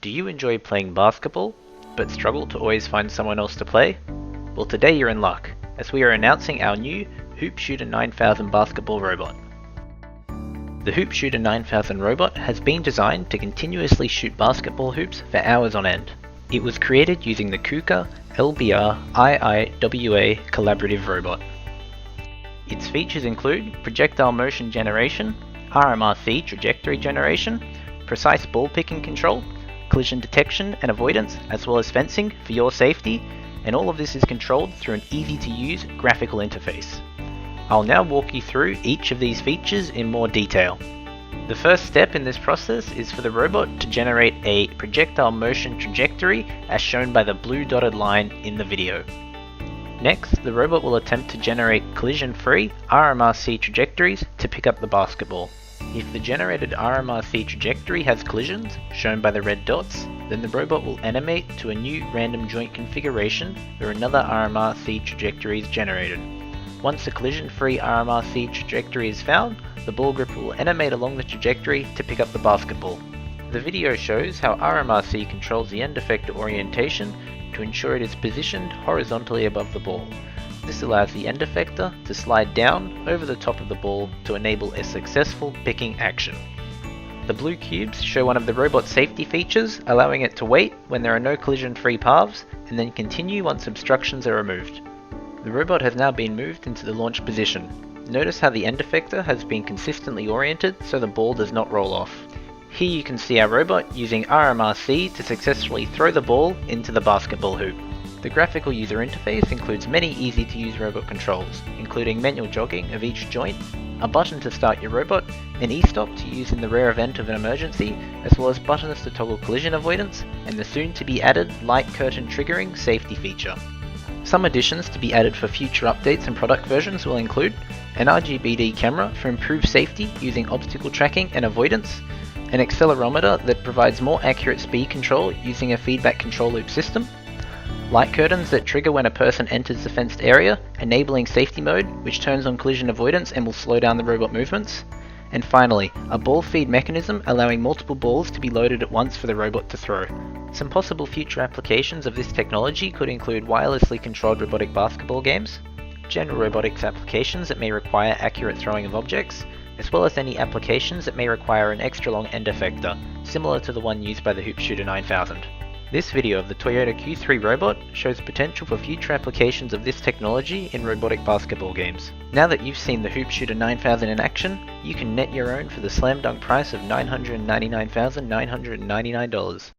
Do you enjoy playing basketball, but struggle to always find someone else to play? Well, today you're in luck, as we are announcing our new Hoop Shooter 9000 basketball robot. The Hoop Shooter 9000 robot has been designed to continuously shoot basketball hoops for hours on end. It was created using the KUKA LBR IIWA collaborative robot. Its features include projectile motion generation, RMRC trajectory generation, precise ball picking control, collision detection and avoidance, as well as fencing for your safety, and all of this is controlled through an easy to use graphical interface. I'll now walk you through each of these features in more detail. The first step in this process is for the robot to generate a projectile motion trajectory as shown by the blue dotted line in the video. Next, the robot will attempt to generate collision-free RMRC trajectories to pick up the basketball. If the generated RMRC trajectory has collisions, shown by the red dots, then the robot will animate to a new random joint configuration where another RMRC trajectory is generated. Once a collision-free RMRC trajectory is found, the ball gripper will animate along the trajectory to pick up the basketball. The video shows how RMRC controls the end effector orientation to ensure it is positioned horizontally above the ball. This allows the end effector to slide down over the top of the ball to enable a successful picking action. The blue cubes show one of the robot's safety features, allowing it to wait when there are no collision-free paths and then continue once obstructions are removed. The robot has now been moved into the launch position. Notice how the end effector has been consistently oriented so the ball does not roll off. Here you can see our robot using RMRC to successfully throw the ball into the basketball hoop. The graphical user interface includes many easy to use robot controls, including manual jogging of each joint, a button to start your robot, an e-stop to use in the rare event of an emergency, as well as buttons to toggle collision avoidance, and the soon to be added light curtain triggering safety feature. Some additions to be added for future updates and product versions will include an RGBD camera for improved safety using obstacle tracking and avoidance, an accelerometer that provides more accurate speed control using a feedback control loop system, light curtains that trigger when a person enters the fenced area, enabling safety mode, which turns on collision avoidance and will slow down the robot movements, and finally, a ball feed mechanism allowing multiple balls to be loaded at once for the robot to throw. Some possible future applications of this technology could include wirelessly controlled robotic basketball games, general robotics applications that may require accurate throwing of objects, as well as any applications that may require an extra long end effector, similar to the one used by the Hoop Shooter 9000. This video of the Toyota Q3 robot shows potential for future applications of this technology in robotic basketball games. Now that you've seen the Hoop Shooter 9000 in action, you can net your own for the slam dunk price of $999,999.